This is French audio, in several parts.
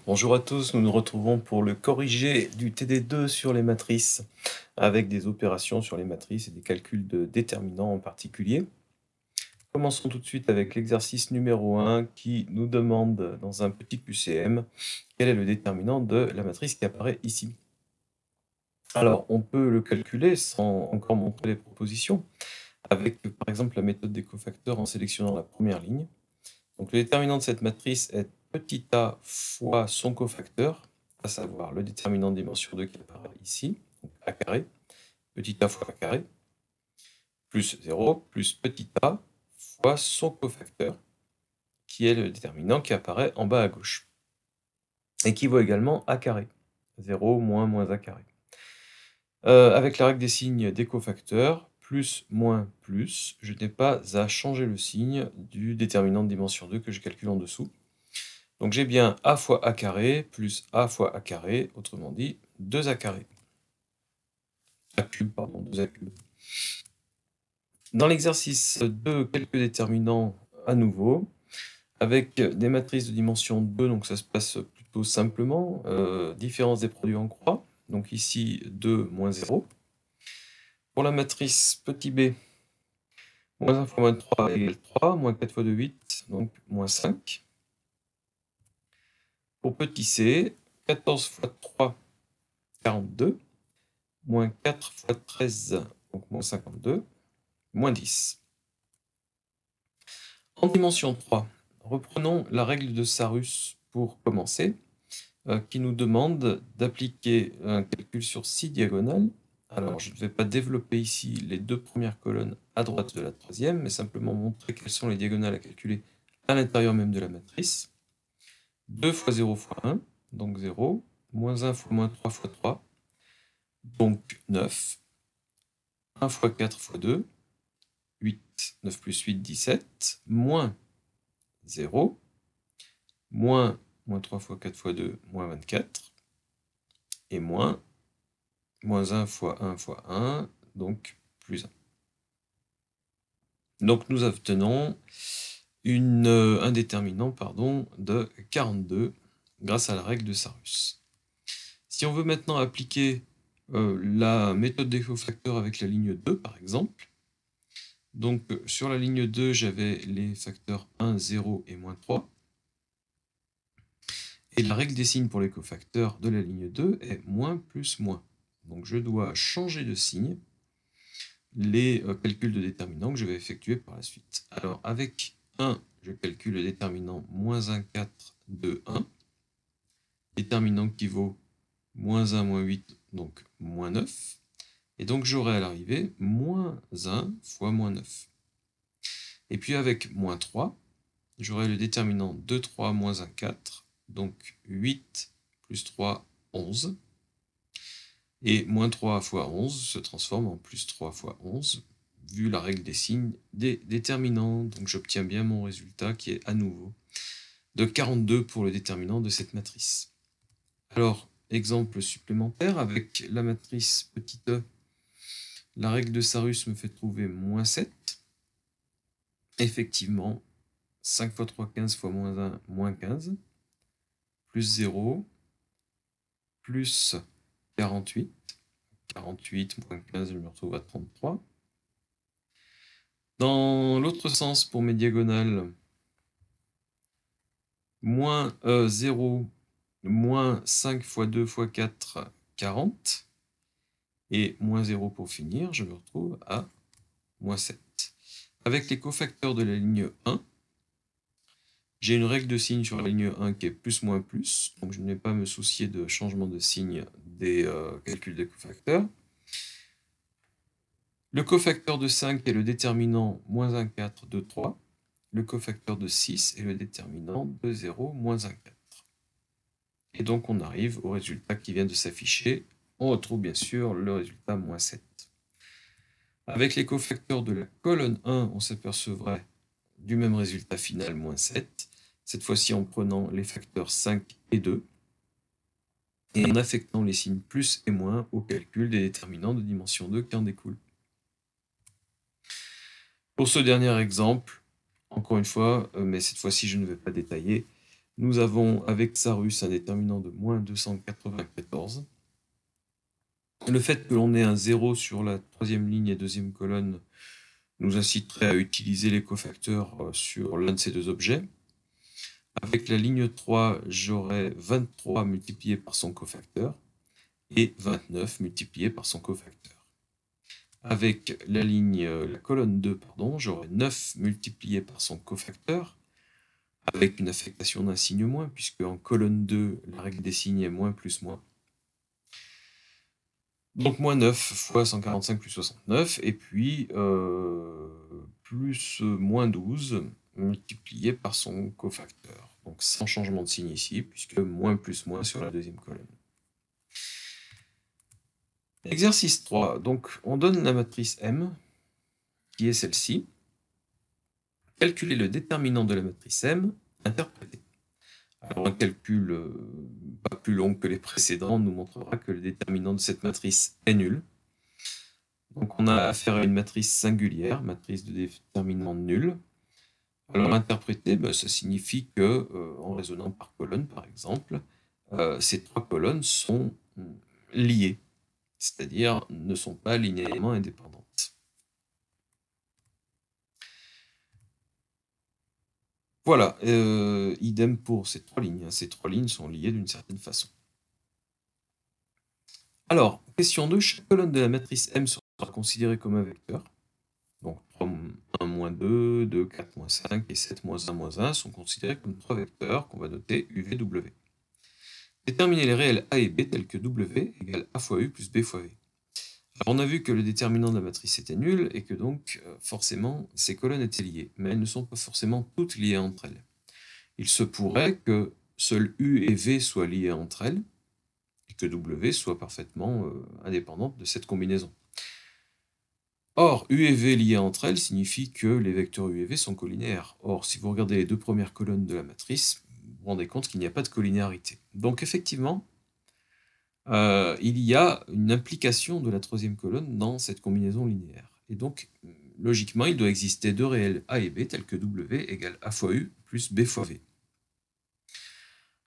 Bonjour à tous, nous nous retrouvons pour le corrigé du TD2 sur les matrices, avec des opérations sur les matrices et des calculs de déterminants en particulier. Commençons tout de suite avec l'exercice numéro 1 qui nous demande dans un petit QCM quel est le déterminant de la matrice qui apparaît ici. Alors on peut le calculer sans encore montrer les propositions, avec par exemple la méthode des cofacteurs en sélectionnant la première ligne. Donc le déterminant de cette matrice est petit a fois son cofacteur, à savoir le déterminant de dimension 2 qui apparaît ici, donc a carré, petit a fois a carré, plus 0, plus petit a fois son cofacteur, qui est le déterminant qui apparaît en bas à gauche, et qui vaut également a carré, 0 moins moins a carré. Avec la règle des signes des cofacteurs, plus, moins, plus, je n'ai pas à changer le signe du déterminant de dimension 2 que je calcule en dessous. Donc j'ai bien a fois a carré plus a fois a carré, autrement dit 2a carré. A cube, pardon, 2a cube. Dans l'exercice 2, quelques déterminants à nouveau, avec des matrices de dimension 2, donc ça se passe plutôt simplement. Différence des produits en croix, donc ici 2 moins 0. Pour la matrice petit b, moins 1 fois moins 3 égale 3, moins 4 fois 2, 8, donc moins 5. Pour petit c, 14 fois 3, 42. Moins 4 fois 13, donc moins 52, moins 10. En dimension 3, reprenons la règle de Sarus pour commencer, qui nous demande d'appliquer un calcul sur 6 diagonales. Alors, je ne vais pas développer ici les deux premières colonnes à droite de la troisième, mais simplement montrer quelles sont les diagonales à calculer à l'intérieur même de la matrice. 2 fois 0 fois 1, donc 0, moins 1 fois moins 3 fois 3, donc 9. 1 fois 4 fois 2, 8, 9 plus 8, 17, moins 0, moins 3 fois 4 fois 2, moins 24, et moins 1 fois 1 fois 1, donc plus 1. Donc nous obtenons un déterminant de 42 grâce à la règle de Sarus. Si on veut maintenant appliquer la méthode des cofacteurs avec la ligne 2 par exemple, donc sur la ligne 2 j'avais les facteurs 1, 0 et moins 3. Et la règle des signes pour les cofacteurs de la ligne 2 est moins plus moins. Donc je dois changer de signe les calculs de déterminants que je vais effectuer par la suite. Alors avec 1, je calcule le déterminant moins 1, 4, 2, 1. Déterminant qui vaut moins 1, moins 8, donc moins 9. Et donc j'aurai à l'arrivée moins 1 fois moins 9. Et puis avec moins 3, j'aurai le déterminant 2, 3, moins 1, 4. Donc 8 plus 3, 11. Et moins 3 fois 11 se transforme en plus 3 fois 11, vu la règle des signes des déterminants. Donc j'obtiens bien mon résultat qui est à nouveau de 42 pour le déterminant de cette matrice. Alors, exemple supplémentaire, avec la matrice petit e, la règle de Sarus me fait trouver moins 7. Effectivement, 5 fois 3, 15 fois moins 1, moins 15, plus 0, plus 48. 48 moins 15, je me retrouve à 33. Dans l'autre sens, pour mes diagonales, moins 0, moins 5 fois 2 fois 4, 40. Et moins 0 pour finir, je me retrouve à moins 7. Avec les cofacteurs de la ligne 1, j'ai une règle de signe sur la ligne 1 qui est plus moins plus, donc je ne vais pas me soucier de changement de signe des calculs des cofacteurs. Le cofacteur de 5 est le déterminant moins 1, 4, 2, 3. Le cofacteur de 6 est le déterminant de 0, moins 1, 4. Et donc on arrive au résultat qui vient de s'afficher. On retrouve bien sûr le résultat moins 7. Avec les cofacteurs de la colonne 1, on s'apercevrait du même résultat final, moins 7. Cette fois-ci en prenant les facteurs 5 et 2, et en affectant les signes plus et moins au calcul des déterminants de dimension 2 qui en découlent. Pour ce dernier exemple, encore une fois, mais cette fois-ci je ne vais pas détailler, Nous avons avec Sarus un déterminant de moins 294. Le fait que l'on ait un 0 sur la troisième ligne et deuxième colonne nous inciterait à utiliser les cofacteurs sur l'un de ces deux objets. Avec la ligne 3, j'aurai 23 multiplié par son cofacteur et 29 multiplié par son cofacteur. Avec la colonne 2, j'aurai 9 multiplié par son cofacteur, avec une affectation d'un signe moins, puisque en colonne 2, la règle des signes est moins plus moins. Donc moins 9 fois 145 plus 69, et puis plus moins 12 multiplié par son cofacteur. Donc sans changement de signe ici, puisque moins plus moins sur la deuxième colonne. Exercice 3. Donc on donne la matrice M, qui est celle-ci. Calculer le déterminant de la matrice M interprétée. Alors un calcul pas plus long que les précédents nous montrera que le déterminant de cette matrice est nul. Donc on a affaire à une matrice singulière, matrice de déterminant nul. Alors interpréter, ça signifie que, en raisonnant par colonne par exemple, ces trois colonnes sont liées, c'est-à-dire ne sont pas linéairement indépendantes. Voilà, idem pour ces trois lignes. Ces trois lignes sont liées d'une certaine façon. Alors, question 2, chaque colonne de la matrice M sera considérée comme un vecteur. Donc 3, 1, moins 2, 2, 4, moins 5 et 7, moins 1, moins 1 sont considérés comme trois vecteurs qu'on va noter UV, W. Déterminer les réels A et B tels que W égale A fois U plus B fois V. Alors on a vu que le déterminant de la matrice était nul et que donc forcément ces colonnes étaient liées, mais elles ne sont pas forcément toutes liées entre elles. Il se pourrait que seules U et V soient liées entre elles et que W soit parfaitement indépendante de cette combinaison. Or, U et V liées entre elles signifie que les vecteurs U et V sont collinéaires. Or, si vous regardez les deux premières colonnes de la matrice, vous vous rendez compte qu'il n'y a pas de collinéarité. Donc effectivement, il y a une implication de la troisième colonne dans cette combinaison linéaire. Et donc, logiquement, il doit exister deux réels A et B tels que W égale A fois U plus B fois V.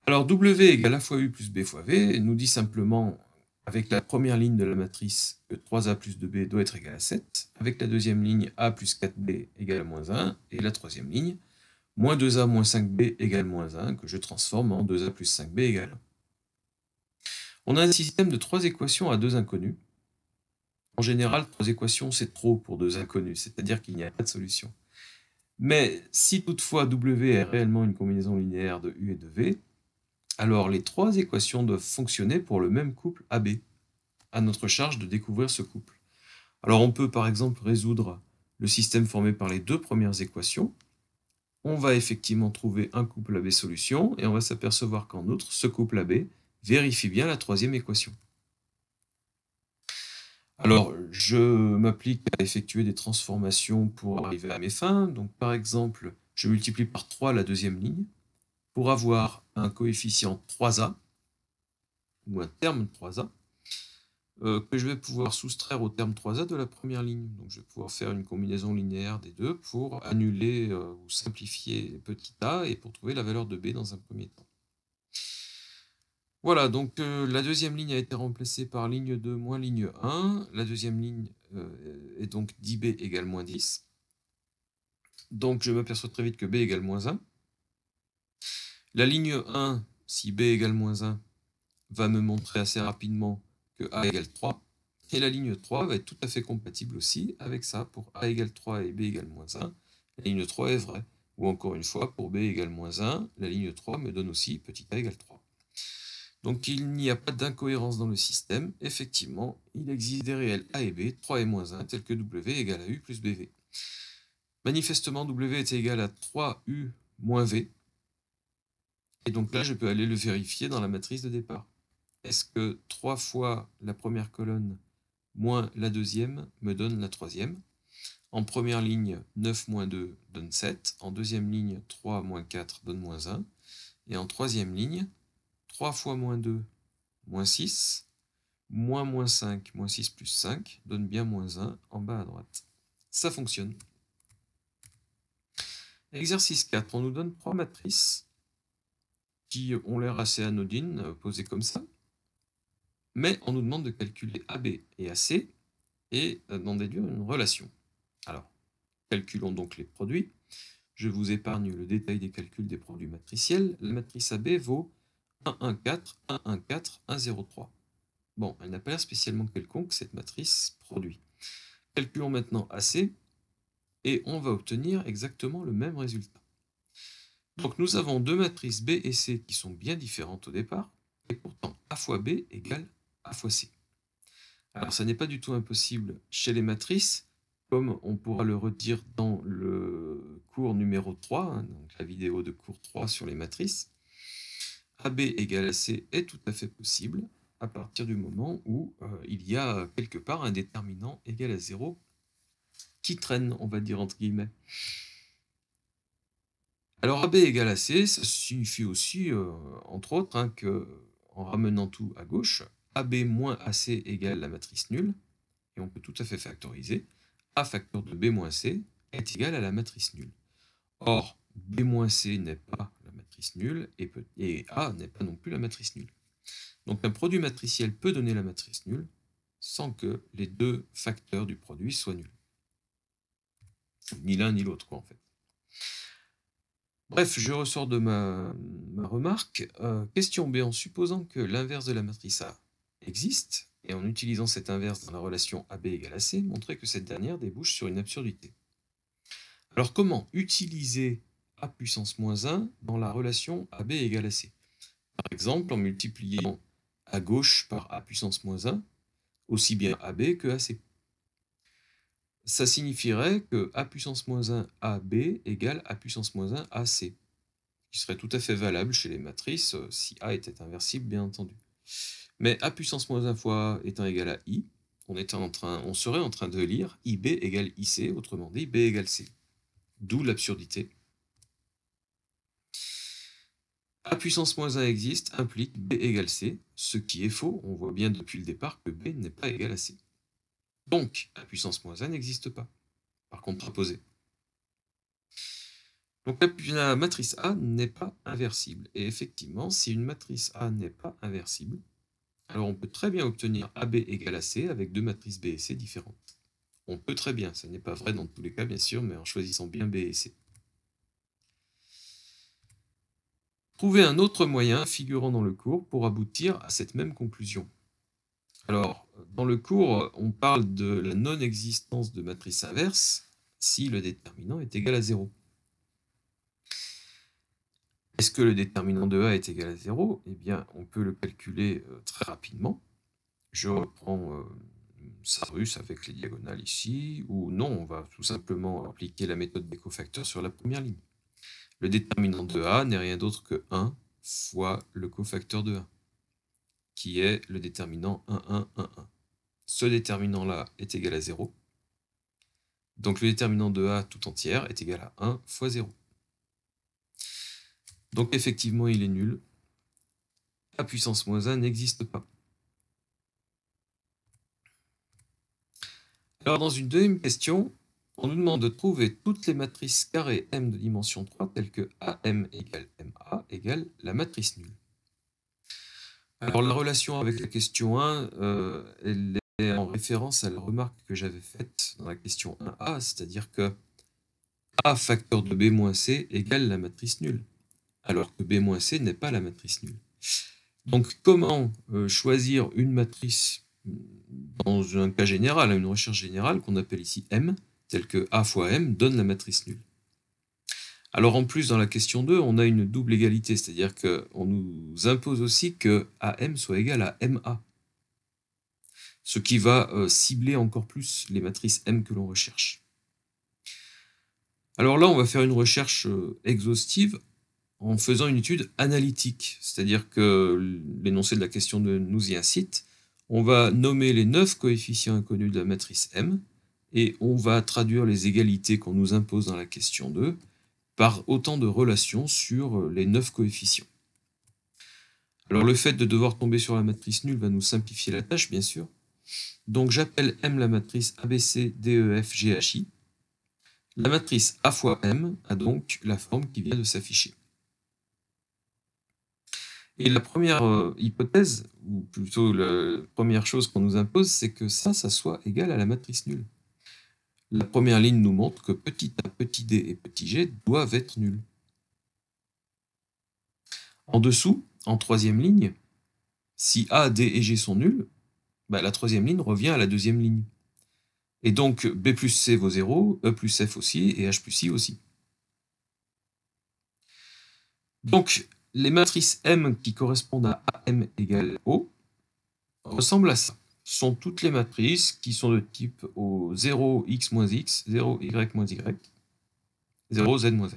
Alors, W égale A fois U plus B fois V nous dit simplement, avec la première ligne de la matrice, que 3A plus 2B doit être égal à 7, avec la deuxième ligne A plus 4B égale à moins 1, et la troisième ligne, moins 2A moins 5B égale moins 1, que je transforme en 2A plus 5B égale 1. On a un système de trois équations à deux inconnus. En général, trois équations, c'est trop pour deux inconnus, c'est-à-dire qu'il n'y a pas de solution. Mais si toutefois W est réellement une combinaison linéaire de U et de V, alors les trois équations doivent fonctionner pour le même couple AB. À notre charge de découvrir ce couple. Alors on peut par exemple résoudre le système formé par les deux premières équations. On va effectivement trouver un couple AB solution et on va s'apercevoir qu'en outre, ce couple AB vérifie bien la troisième équation. Alors, je m'applique à effectuer des transformations pour arriver à mes fins. Donc, par exemple, je multiplie par 3 la deuxième ligne pour avoir un coefficient 3A, ou un terme 3A, que je vais pouvoir soustraire au terme 3A de la première ligne. Donc, je vais pouvoir faire une combinaison linéaire des deux pour annuler ou simplifier petit a et pour trouver la valeur de B dans un premier temps. Voilà, donc la deuxième ligne a été remplacée par ligne 2 moins ligne 1. La deuxième ligne est donc 10b égale moins 10. Donc je m'aperçois très vite que b égale moins 1. La ligne 1, si b égale moins 1, va me montrer assez rapidement que a égale 3. Et la ligne 3 va être tout à fait compatible aussi avec ça. Pour a égale 3 et b égale moins 1, la ligne 3 est vraie. Ou encore une fois, pour b égale moins 1, la ligne 3 me donne aussi petit a égale 3. Donc il n'y a pas d'incohérence dans le système. Effectivement, il existe des réels a et b, 3 et moins 1, tels que w égale à u plus bv. Manifestement, w est égal à 3u moins v. Et donc là, je peux aller le vérifier dans la matrice de départ. Est-ce que 3 fois la première colonne moins la deuxième me donne la troisième? En première ligne, 9 moins 2 donne 7. En deuxième ligne, 3 moins 4 donne moins 1. Et en troisième ligne, 3 fois moins 2, moins 6. Moins 5, moins 6 plus 5 donne bien moins 1 en bas à droite. Ça fonctionne. Exercice 4, on nous donne trois matrices qui ont l'air assez anodines, posées comme ça. Mais on nous demande de calculer AB et AC et d'en déduire une relation. Alors, calculons donc les produits. Je vous épargne le détail des calculs des produits matriciels. La matrice AB vaut 1, 1, 4, 1, 1, 4, 1, 0, 3. Bon, elle n'a pas l'air spécialement quelconque, cette matrice produit. Calculons maintenant AC, et on va obtenir exactement le même résultat. Donc nous avons deux matrices B et C qui sont bien différentes au départ, et pourtant A fois B égale A fois C. Alors ça n'est pas du tout impossible chez les matrices, comme on pourra le redire dans le cours numéro 3, hein, donc la vidéo de cours 3 sur les matrices. AB égale AC est tout à fait possible à partir du moment où il y a quelque part un déterminant égal à 0 qui traîne, on va dire entre guillemets. Alors AB égale AC, ça signifie aussi, entre autres, hein, que, en ramenant tout à gauche, AB moins AC égale la matrice nulle, et on peut tout à fait factoriser. A facteur de B moins C est égal à la matrice nulle. Or, B moins C n'est pas la matrice nulle, et A n'est pas non plus la matrice nulle. Donc un produit matriciel peut donner la matrice nulle, sans que les deux facteurs du produit soient nuls. Ni l'un ni l'autre, quoi, en fait. Bref, je ressors de ma remarque. Question B, en supposant que l'inverse de la matrice A existe, et en utilisant cette inverse dans la relation AB égale AC, montrer que cette dernière débouche sur une absurdité. Alors comment utiliser A puissance moins 1 dans la relation AB égale AC? Par exemple, en multipliant à gauche par A puissance moins 1, aussi bien AB que AC. Ça signifierait que A puissance moins 1 AB égale A puissance moins 1 AC, qui serait tout à fait valable chez les matrices si A était inversible, bien entendu. Mais A puissance moins 1 fois A étant égal à I, on serait en train de lire IB égale IC, autrement dit B égale C. D'où l'absurdité. A puissance moins 1 existe, implique B égale C, ce qui est faux, on voit bien depuis le départ que B n'est pas égal à C. Donc, A puissance moins 1 n'existe pas, par contraposé. Donc la matrice A n'est pas inversible. Et effectivement, si une matrice A n'est pas inversible, alors on peut très bien obtenir AB égale à C avec deux matrices B et C différentes. On peut très bien, ça n'est pas vrai dans tous les cas bien sûr, mais en choisissant bien B et C. Trouvez un autre moyen figurant dans le cours pour aboutir à cette même conclusion. Alors, dans le cours, on parle de la non-existence de matrice inverse si le déterminant est égal à 0. Est-ce que le déterminant de A est égal à 0? Eh bien, on peut le calculer très rapidement. Je reprends Sarus avec les diagonales ici, ou non, on va tout simplement appliquer la méthode des cofacteurs sur la première ligne. Le déterminant de A n'est rien d'autre que 1 fois le cofacteur de 1, qui est le déterminant 1, 1, 1, 1. Ce déterminant-là est égal à 0. Donc le déterminant de A tout entière est égal à 1 fois 0. Donc effectivement, il est nul. A puissance moins 1 n'existe pas. Alors dans une deuxième question, on nous demande de trouver toutes les matrices carrées M de dimension 3 telles que AM égale MA égale la matrice nulle. Alors la relation avec la question 1, elle est en référence à la remarque que j'avais faite dans la question 1A, c'est-à-dire que A facteur de B moins C égale la matrice nulle, alors que B moins C n'est pas la matrice nulle. Donc comment choisir une matrice dans un cas général, une recherche générale qu'on appelle ici M, telle que A fois M donne la matrice nulle? Alors en plus, dans la question 2, on a une double égalité, c'est-à-dire qu'on nous impose aussi que AM soit égal à MA, ce qui va cibler encore plus les matrices M que l'on recherche. Alors là, on va faire une recherche exhaustive en faisant une étude analytique, c'est-à-dire que l'énoncé de la question 2 nous y incite. On va nommer les 9 coefficients inconnus de la matrice M, et on va traduire les égalités qu'on nous impose dans la question 2 par autant de relations sur les 9 coefficients. Alors le fait de devoir tomber sur la matrice nulle va nous simplifier la tâche, bien sûr. Donc j'appelle M la matrice ABC, DEF, GHI. La matrice A fois M a donc la forme qui vient de s'afficher. Et la première hypothèse, ou plutôt la première chose qu'on nous impose, c'est que ça soit égal à la matrice nulle. La première ligne nous montre que petit a, petit d et petit g doivent être nuls. En dessous, en troisième ligne, si a, d et g sont nuls, bah, la troisième ligne revient à la deuxième ligne. Et donc b plus c vaut 0, e plus f aussi, et h plus i aussi. Donc les matrices M qui correspondent à AM égale O ressemblent à ça. Ce sont toutes les matrices qui sont de type au 0 x moins x, 0 y moins y, 0 z moins z.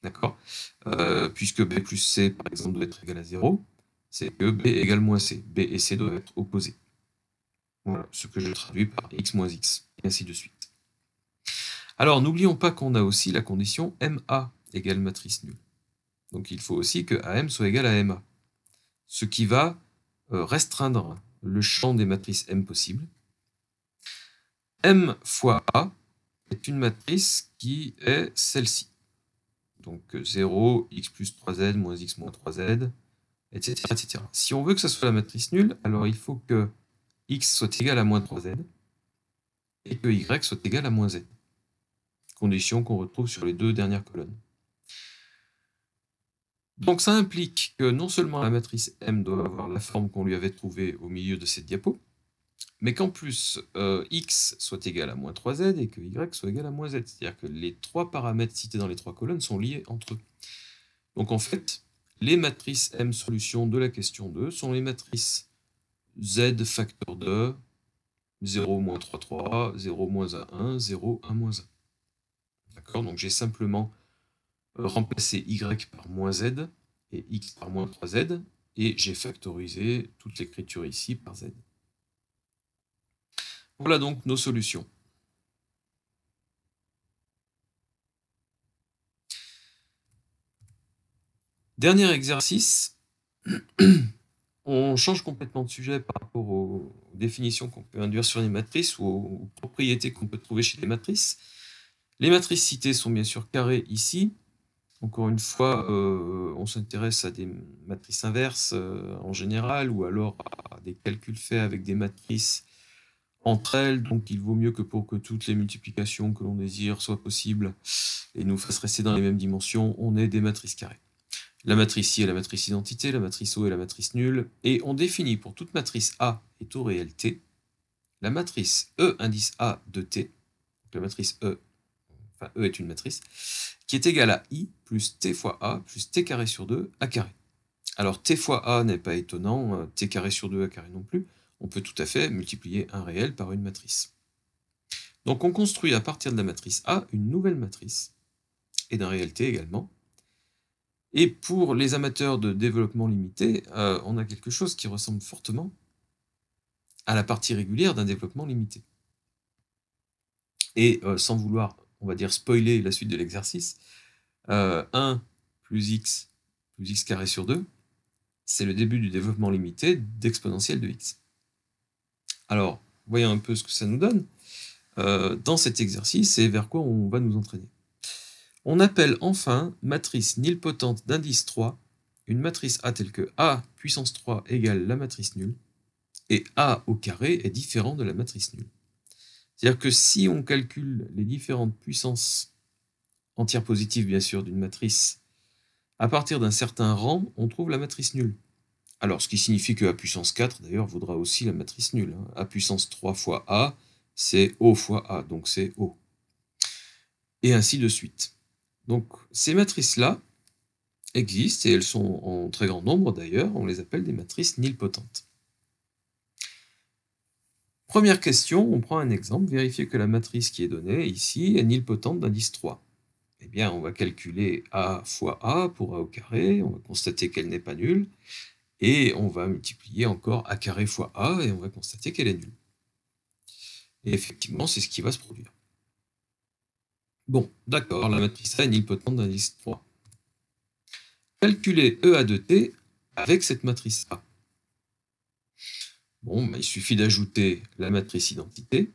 D'accord, puisque b plus c, par exemple, doit être égal à 0, c'est que b égale moins c. b et c doivent être opposés. Voilà, ce que je traduis par x moins x, et ainsi de suite. Alors, n'oublions pas qu'on a aussi la condition MA égale matrice nulle. Donc, il faut aussi que AM soit égal à MA, ce qui va restreindre le champ des matrices M possibles. M fois A est une matrice qui est celle-ci. Donc 0, x plus 3z, moins x moins 3z, etc., etc. Si on veut que ça soit la matrice nulle, alors il faut que x soit égal à moins 3z et que y soit égal à moins z. Condition qu'on retrouve sur les deux dernières colonnes. Donc ça implique que non seulement la matrice M doit avoir la forme qu'on lui avait trouvée au milieu de cette diapo, mais qu'en plus x soit égal à moins 3z et que y soit égal à moins z. C'est-à-dire que les trois paramètres cités dans les trois colonnes sont liés entre eux. Donc en fait, les matrices M solution de la question 2 sont les matrices z facteur de 0, moins 3, 3, 0, moins 1, 1, 0, 1, moins 1. D'accord, donc j'ai simplement remplacé y par moins z et x par moins 3z, et j'ai factorisé toute l'écriture ici par z. Voilà donc nos solutions. Dernier exercice, on change complètement de sujet par rapport aux définitions qu'on peut induire sur les matrices ou aux propriétés qu'on peut trouver chez les matrices. Les matrices citées sont bien sûr carrées ici. Encore une fois, on s'intéresse à des matrices inverses en général, ou alors à des calculs faits avec des matrices entre elles, donc il vaut mieux que pour que toutes les multiplications que l'on désire soient possibles et nous fassent rester dans les mêmes dimensions, on ait des matrices carrées. La matrice I est la matrice identité, la matrice O est la matrice nulle, et on définit pour toute matrice A et taux réel T, la matrice E indice A de T, donc la matrice E, enfin E est une matrice, qui est égale à I plus T fois A plus T carré sur 2 A carré. Alors T fois A n'est pas étonnant, T carré sur 2 A carré non plus, on peut tout à fait multiplier un réel par une matrice. Donc on construit à partir de la matrice A une nouvelle matrice, et d'un réel T également. Et pour les amateurs de développement limité, on a quelque chose qui ressemble fortement à la partie régulière d'un développement limité. Et sans vouloir, on va dire, spoiler la suite de l'exercice, 1 plus x carré sur 2, c'est le début du développement limité d'exponentielle de x. Alors, voyons un peu ce que ça nous donne. Dans cet exercice, et vers quoi on va nous entraîner. On appelle enfin matrice nilpotente d'indice 3 une matrice A telle que A puissance 3 égale la matrice nulle, et A au carré est différent de la matrice nulle. C'est-à-dire que si on calcule les différentes puissances entières positives, bien sûr, d'une matrice, à partir d'un certain rang, on trouve la matrice nulle. Alors, ce qui signifie que A puissance 4, d'ailleurs, vaudra aussi la matrice nulle. A puissance 3 fois A, c'est O fois A, donc c'est O. Et ainsi de suite. Donc, ces matrices-là existent, et elles sont en très grand nombre d'ailleurs, on les appelle des matrices nilpotentes. Première question, on prend un exemple, vérifier que la matrice qui est donnée ici est nilpotente d'indice 3. Eh bien, on va calculer A fois A pour A au carré, on va constater qu'elle n'est pas nulle, et on va multiplier encore A carré fois A, et on va constater qu'elle est nulle. Et effectivement, c'est ce qui va se produire. Bon, d'accord, la matrice A est nilpotente d'indice 3. Calculer EA de T avec cette matrice A. Bon, bah, il suffit d'ajouter la matrice identité,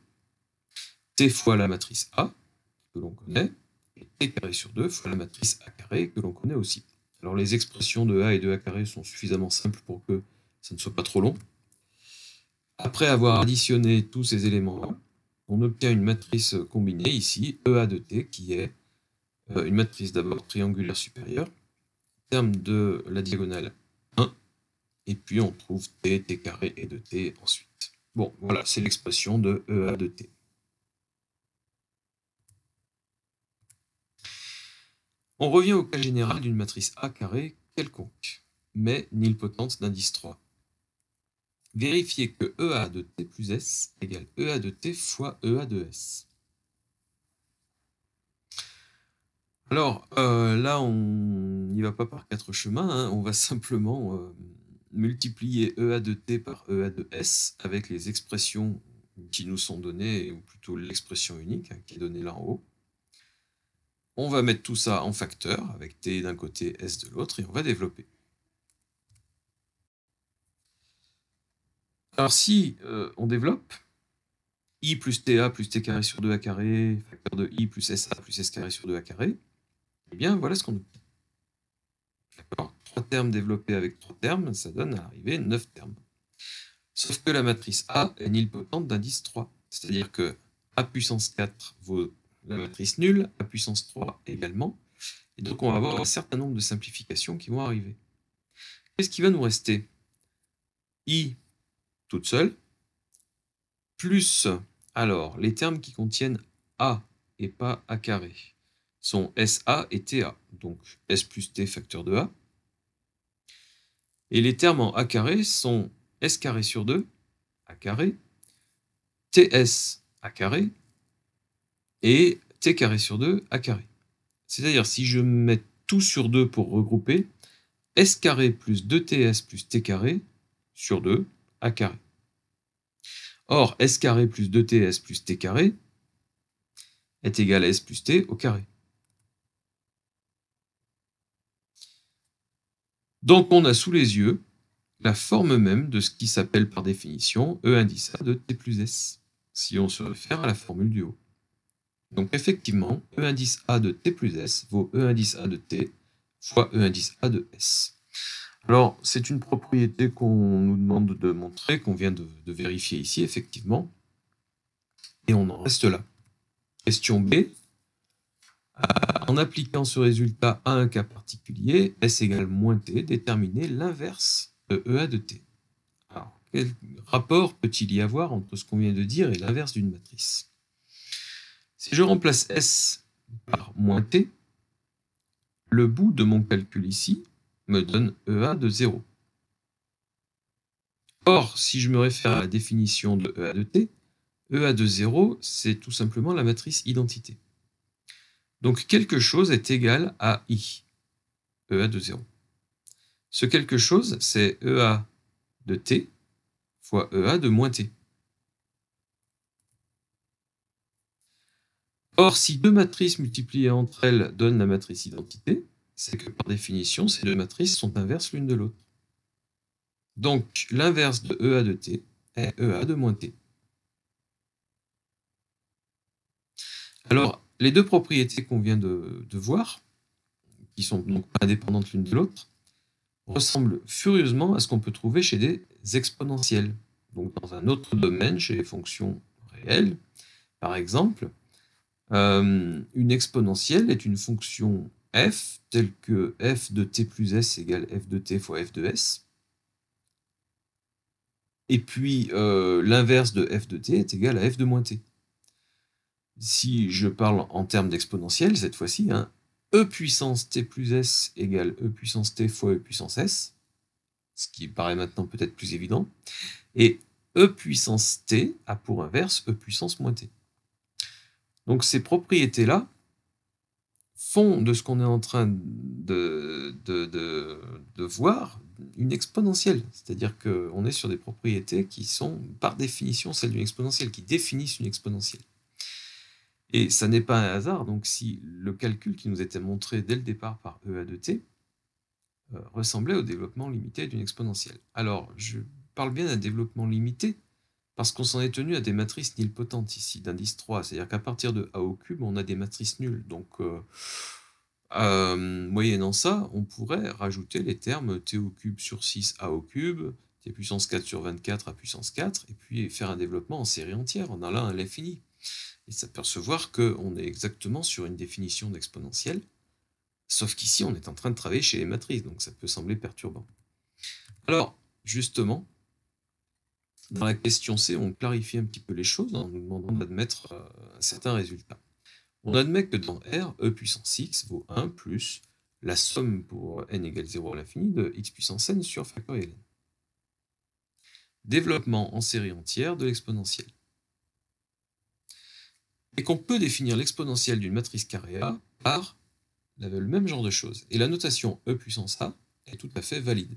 T fois la matrice A, que l'on connaît, et T carré sur 2 fois la matrice A carré, que l'on connaît aussi. Alors les expressions de A et de A carré sont suffisamment simples pour que ça ne soit pas trop long. Après avoir additionné tous ces éléments-là, on obtient une matrice combinée ici, EA de t, qui est une matrice d'abord triangulaire supérieure, terme de la diagonale 1, et puis on trouve t, t carré et de t ensuite. Bon, voilà, c'est l'expression de EA de t. On revient au cas général d'une matrice A carré quelconque, mais nilpotente d'indice 3. Vérifiez que EA de t plus S égale EA de t fois EA de S. Alors, là, on n'y va pas par 4 chemins, hein. On va simplement multiplier EA de t par EA de S avec les expressions qui nous sont données, ou plutôt l'expression unique hein, qui est donnée là en haut. On va mettre tout ça en facteur, avec t d'un côté, S de l'autre, et on va développer. Alors si on développe, I plus TA plus T carré sur 2A carré, facteur de I plus SA plus S carré sur 2A carré, eh bien voilà ce qu'on obtient. D'accord, 3 termes développés avec 3 termes, ça donne à l'arrivée 9 termes. Sauf que la matrice A est nilpotente d'indice 3, c'est-à-dire que A puissance 4 vaut la matrice nulle, A puissance 3 également, et donc on va avoir un certain nombre de simplifications qui vont arriver. Qu'est-ce qui va nous rester? I toute seule, plus, alors, les termes qui contiennent A et pas A carré sont SA et TA, donc S plus T facteur de A. Et les termes en A carré sont S carré sur 2, A carré, TS A carré, et T carré sur 2, A carré. C'est-à-dire, si je mets tout sur 2 pour regrouper, S carré plus 2TS plus T carré sur 2, A carré. Or, S carré plus 2TS plus T carré est égal à S plus T au carré. Donc on a sous les yeux la forme même de ce qui s'appelle par définition E indice A de T plus S, si on se réfère à la formule du haut. Donc effectivement, E indice A de T plus S vaut E indice A de T fois E indice A de S. Alors, c'est une propriété qu'on nous demande de montrer, qu'on vient de vérifier ici, effectivement. Et on en reste là. Question B. En appliquant ce résultat à un cas particulier, S égale moins T, déterminer l'inverse de EA de T. Alors, quel rapport peut-il y avoir entre ce qu'on vient de dire et l'inverse d'une matrice? Si je remplace S par moins T, le bout de mon calcul ici me donne EA de 0. Or, si je me réfère à la définition de EA de T, EA de 0, c'est tout simplement la matrice identité. Donc quelque chose est égal à I, EA de 0. Ce quelque chose, c'est EA de T fois EA de moins T. Or, si deux matrices multipliées entre elles donnent la matrice identité, c'est que par définition, ces deux matrices sont inverses l'une de l'autre. Donc, l'inverse de EA de T est EA de moins T. Alors, les deux propriétés qu'on vient de voir, qui sont donc pas indépendantes l'une de l'autre, ressemblent furieusement à ce qu'on peut trouver chez des exponentielles. Donc, dans un autre domaine, chez les fonctions réelles, par exemple, une exponentielle est une fonction f telle que f de t plus s égale f de t fois f de s. Et puis, l'inverse de f de t est égal à f de moins t. Si je parle en termes d'exponentielle, cette fois-ci, hein, e puissance t plus s égale e puissance t fois e puissance s, ce qui paraît maintenant peut-être plus évident, et e puissance t a pour inverse e puissance moins t. Donc ces propriétés-là font de ce qu'on est en train de voir une exponentielle. C'est-à-dire qu'on est sur des propriétés qui sont par définition celles d'une exponentielle, qui définissent une exponentielle. Et ça n'est pas un hasard, donc si le calcul qui nous était montré dès le départ par EA de t ressemblait au développement limité d'une exponentielle. Alors, je parle bien d'un développement limité, parce qu'on s'en est tenu à des matrices nilpotentes ici, d'indice 3, c'est-à-dire qu'à partir de A au cube, on a des matrices nulles. Donc, Moyennant ça, on pourrait rajouter les termes t au cube sur 6 a au cube, t puissance 4 sur 24 a puissance 4, et puis faire un développement en série entière, en allant à l'infini. Et s'apercevoir qu'on est exactement sur une définition d'exponentielle, sauf qu'ici, on est en train de travailler chez les matrices, donc ça peut sembler perturbant. Alors, justement, dans la question C, on clarifie un petit peu les choses en nous demandant d'admettre un certain résultat. On admet que dans R, e puissance x vaut 1 plus la somme pour n égale 0 à l'infini de x puissance n sur factoriel n. Développement en série entière de l'exponentielle. Et qu'on peut définir l'exponentielle d'une matrice carrée A par le même genre de choses. Et la notation e puissance a est tout à fait valide.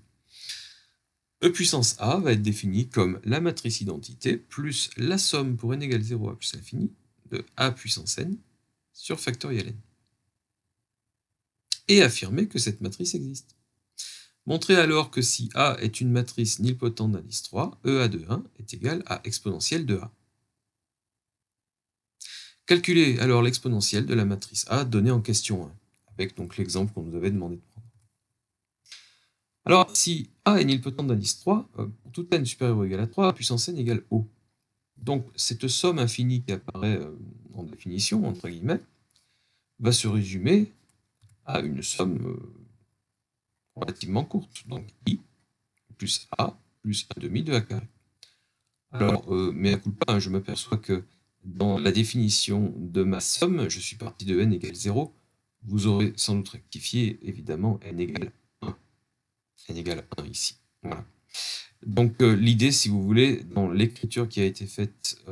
E puissance a va être définie comme la matrice identité plus la somme pour n égale 0 à plus l'infini de a puissance n sur factoriel n. Et affirmer que cette matrice existe. Montrer alors que si A est une matrice nilpotente d'indice 3, EA de 1 est égal à exponentielle de A. Calculer alors l'exponentielle de la matrice A donnée en question 1, avec donc l'exemple qu'on nous avait demandé de prendre. Alors, si A est nilpotente d'indice 3, pour tout n supérieur ou égal à 3, A puissance n égale O. Donc, cette somme infinie qui apparaît en définition, entre guillemets, va se résumer à une somme relativement courte. Donc, I plus A plus 1 demi de A carré. Alors, mea culpa, je m'aperçois que dans la définition de ma somme, je suis parti de n égale 0. Vous aurez sans doute rectifié, évidemment, n égale 1. n égale 1 ici. Voilà. Donc, l'idée, si vous voulez, dans l'écriture qui a été faite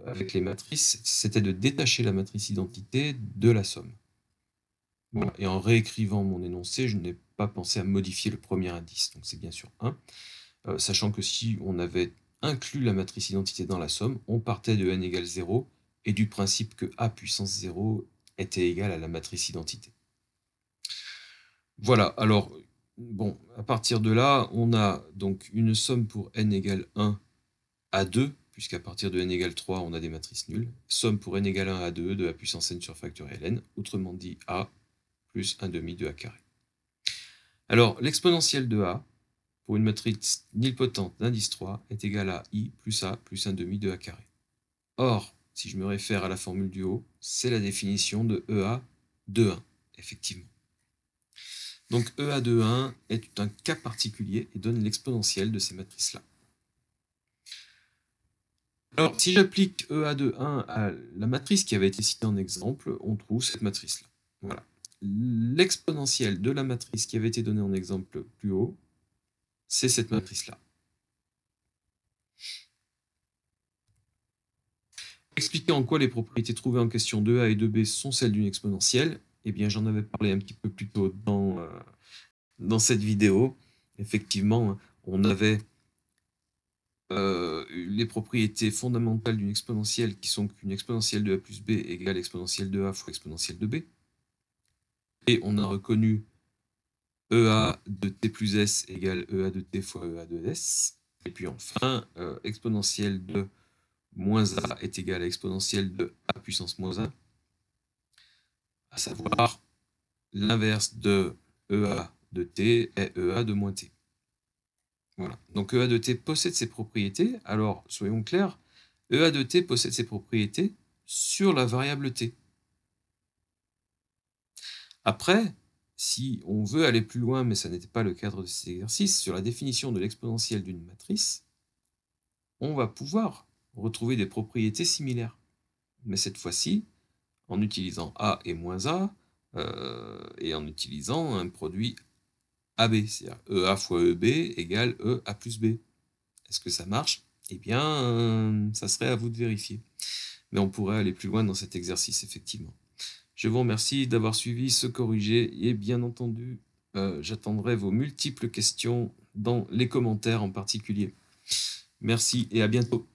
avec les matrices, c'était de détacher la matrice identité de la somme. Voilà. Et en réécrivant mon énoncé, je n'ai pas pensé à modifier le premier indice. Donc, c'est bien sûr 1. Sachant que si on avait inclus la matrice identité dans la somme, on partait de n égale 0 et du principe que a puissance 0 était égal à la matrice identité. Voilà, alors, bon, à partir de là, on a donc une somme pour n égale 1 à 2, puisqu'à partir de n égale 3, on a des matrices nulles. Somme pour n égale 1 à 2 de a puissance n sur factoriel n, autrement dit a plus 1 demi de a carré. Alors, l'exponentielle de a, pour une matrice nilpotente d'indice 3 est égale à i plus a plus 1 demi de a carré. Or, si je me réfère à la formule du haut, c'est la définition de EA de 1, effectivement. Donc EA de 1 est un cas particulier et donne l'exponentielle de ces matrices-là. Alors, si j'applique EA de 1 à la matrice qui avait été citée en exemple, on trouve cette matrice-là. Voilà. L'exponentielle de la matrice qui avait été donnée en exemple plus haut, c'est cette matrice-là. Expliquer en quoi les propriétés trouvées en question 2a et 2b sont celles d'une exponentielle, eh bien j'en avais parlé un petit peu plus tôt dans cette vidéo. Effectivement, on avait les propriétés fondamentales d'une exponentielle qui sont qu'une exponentielle de a plus b égale exponentielle de a fois exponentielle de b. Et on a reconnu EA de t plus s égale EA de t fois EA de s. Et puis enfin, exponentielle de moins a est égal à exponentielle de a puissance moins 1, à savoir l'inverse de EA de t est EA de moins t. Voilà. Donc EA de t possède ces propriétés. Alors, soyons clairs, EA de t possède ces propriétés sur la variable t. Après, si on veut aller plus loin, mais ça n'était pas le cadre de cet exercice, sur la définition de l'exponentielle d'une matrice, on va pouvoir retrouver des propriétés similaires. Mais cette fois-ci, en utilisant A et moins A, et en utilisant un produit AB, c'est-à-dire EA fois EB égale EA plus B. Est-ce que ça marche? Eh bien, ça serait à vous de vérifier. Mais on pourrait aller plus loin dans cet exercice, effectivement. Je vous remercie d'avoir suivi ce corrigé, et bien entendu, j'attendrai vos multiples questions dans les commentaires en particulier. Merci et à bientôt.